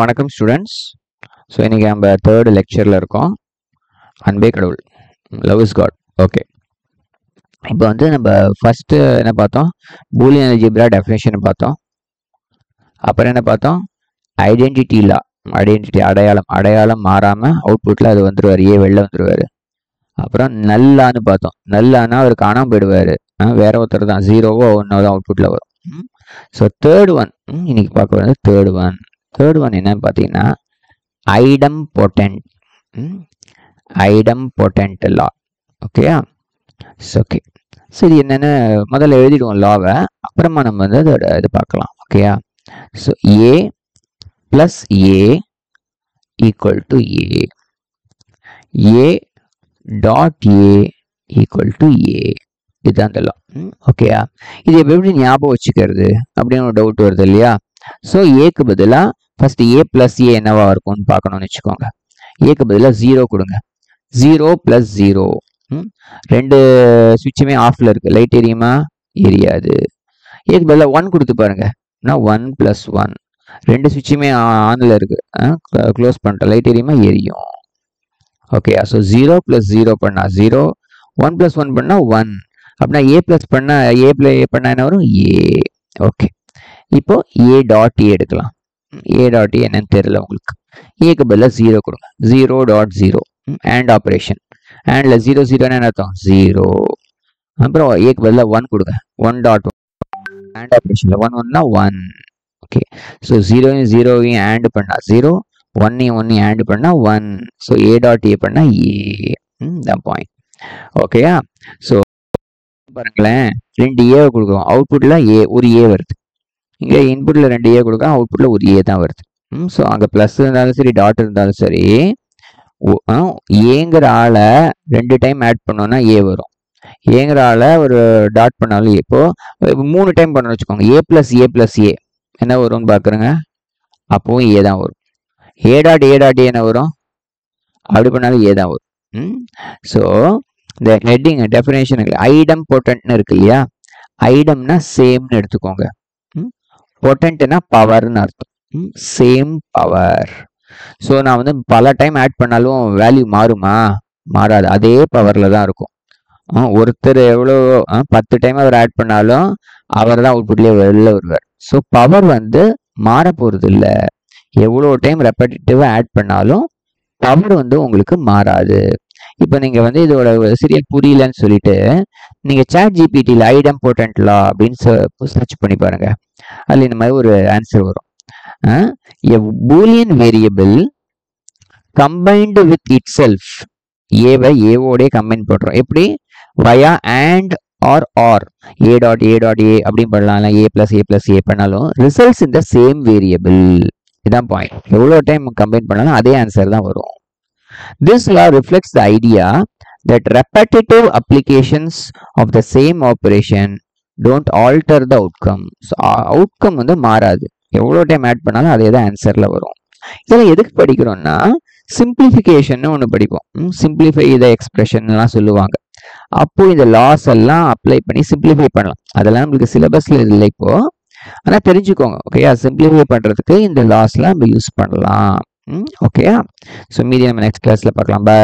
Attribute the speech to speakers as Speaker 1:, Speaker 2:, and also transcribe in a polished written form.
Speaker 1: வணக்கம் students. So இன்றைக்கி நம்ம தேர்டு லெக்சரில் இருக்கோம். அன்பே கடவுள், லவ் இஸ் காட். ஓகே, இப்போ வந்து நம்ம ஃபஸ்ட்டு என்ன பார்த்தோம்? பூலியன் அல்ஜிப்ரா டெஃபினேஷன் பார்த்தோம். அப்புறம் என்ன பார்த்தோம்? ஐடென்டிட்டி லா, ஐடென்டிட்டி அடையாளம் மாறாமல் அவுட்புட்டில் அது வந்துடுவார், வெளில வந்துடுவார். அப்புறம் நல்லான்னு பார்த்தோம். நல்லானா அவர் காணாமல் போயிடுவார், வேற ஒருத்தர் தான், ஜீரோவோ ஒன்றோ தான் அவுட்புட்டில் வரும். ஸோ தேர்ட் ஒன் இன்னைக்கு பார்க்க வந்து தேர்ட் ஒன் என்னன்னு பார்த்தீங்கன்னா ஐடம்பொட்டன்ட் லா. ஓகேயா? ஓகே, சரி, என்னென்னு முதல்ல எழுதிடுவோம் லாவை, அப்புறமா நம்ம வந்து அதோட இது பார்க்கலாம். ஓகேயா? So A plus A equal to A dot A equal to A. இதுதான் அந்த லா. ஓகேயா? இது எப்படி ஞாபகம் வச்சுக்கிறது அப்படின்னு ஒரு டவுட் வருது இல்லையா? ஸோ ஏக்கு பதிலாக ஃபர்ஸ்ட் ஏ பிளஸ் ஏ என்னவா இருக்கும்னு பார்க்கணும்னு வச்சுக்கோங்க. ஏக்கு பதிலாக 0 கொடுங்க. 0 + 0. ரெண்டு சுவிட்சுமே ஆஃப்ல இருக்கு, லைட் எரியுமா? எரியாது. ஏக்கு பதிலாக 1 கொடுத்து பாருங்க. 1 + 1, ரெண்டு சுவிட்சுமே ஆன்ல இருக்கு, க்ளோஸ் பண்ணிட்டோம், லைட் எரியுமா? எரியும். ஓகேயா? ஸோ 0 + 0 பண்ணா 0, 1 + 1 பண்ணா 1. அப்படின்னா ஏ பிளஸ் பண்ணா என்ன வரும்? ஏ. ஓகே, இப்போ ஏ டாட் ஏ எடுக்கலாம். ஏ டாட் ஏ என்னன்னு தெரியல உங்களுக்கு. ஏக்கு பதிலாக 0 கொடுங்க. 0.0 அண்ட் ஆப்ரேஷன். அண்ட்ல 0 0 என்ன அர்த்தம்? 0. அப்புறம் ஏக்கு பதிலாக 1 கொடுங்க. 1.1 அண்ட் ஆப்ரேஷன்ல 1 1னா 1. ஓகே, ஸோ 0 0 ஆண்ட் பண்ணா 0, 1 1 ஆண்ட் பண்ணா 1. ஸோ ஏ டாட் ஏ பண்ணா ஏ. தான் பாயிண்ட். ஓகேயா? ஸோ பாருங்களேன், 2 ஏ கொடுக்குறோம், அவுட்புட்ல ஒரு ஏ வருது. இங்கே இன்புட்ல 2 ஏ கொடுக்குறோம், அவுட்புட்ல ஒரு ஏ தான் வருது. ஸோ அங்கே ப்ளஸ் இருந்தாலும் சரி, டாட் இருந்தாலும் சரி, ஏங்கிற ஆளை 2 டைம் ஆட் பண்ணோம்னா ஏ வரும். ஏங்கிற ஆளை ஒரு டாட் பண்ணாலும் இப்போ 3 டைம் பண்ணணும்னு வச்சுக்கோங்க. ஏ + ஏ என்ன வரும்னு பார்க்குறேங்க. அப்பவும் ஏ தான் வரும். ஏ டாட் ஏ என்ன வரும்? அப்படி பண்ணாலும் ஏ தான் வரும். ஸோ இந்த ஹெட்டிங் டெஃபினேஷன் ஐடம்பொட்டன்ட்னு இருக்கு இல்லையா? ஐடம்னா சேம்னு எடுத்துக்கோங்க, பொட்டன்ட்னா பவர்னு அர்த்தம். Same power. ஸோ நான் வந்து பல டைம் ஆட் பண்ணாலும் வேல்யூ மாறுமா? மாறாது, அதே பவரில் தான் இருக்கும். ஒருத்தர் எவ்வளோ 10 டைம் அவர் ஆட் பண்ணாலும் அவர் தான் அவுட்புட்லேயே வெளில வருவார். ஸோ பவர் வந்து மாற போகிறது இல்லை. எவ்வளோ டைம் ரெப்படிட்டிவாக ஆட் பண்ணாலும் பவர் வந்து உங்களுக்கு மாறாது. இப்போ நீங்கள் வந்து இதோட சரியா புரியலன்னு சொல்லிட்டு நீங்கள் ChatGPTல ஐடம்பொட்டன்ட் லா அப்படின்னு சர்ச் பண்ணி பாருங்க. அதில் இந்த மாதிரி ஒரு ஆன்சர் வரும். A Boolean variable combined with itself, ஏவை ஏவோடே கம்பைன் பண்ணுறோம். எப்படி? via and or a dot A அப்படின்னு பண்ணலாம், ஏ + ஏ பண்ணாலும் ரிசல்ட்ஸ் இந்த சேம் வேரியபிள். இதான் பாயிண்ட். எவ்வளோ டைம் கம்பைன் பண்ணாலும் அதே ஆன்சர் தான் வரும். This law reflects the idea that repetitive applications of the same operation don't alter the outcome. So outcome வந்து மாறாது, எவ்வளோ டைம் ஆட் பண்ணாலும் அதே தான் ஆன்சர்ல வரும். இதெல்லாம் எதுக்கு படிக்கிறோம்னா சிம்பிளிஃபிகேஷன் ஒன்று படிப்போம். சிம்பிளிஃபை த எக்ஸ்பிரஷன்லாம் சொல்லுவாங்க. அப்போ இந்த லாஸ் எல்லாம் அப்ளை பண்ணி சிம்பிளிஃபை பண்ணலாம். அதெல்லாம் நம்மளுக்கு சிலபஸ்ல இல்லை இப்போ, ஆனால் தெரிஞ்சுக்கோங்க. ஓகேயா? சிம்பிளிஃபை பண்ணுறதுக்கு இந்த லாஸ்லாம் நம்ம யூஸ் பண்ணலாம். ஓகேயா? ஸோ மீதி நம்ம நெக்ஸ்ட் கிளாஸ்ல பார்க்கலாம். பை.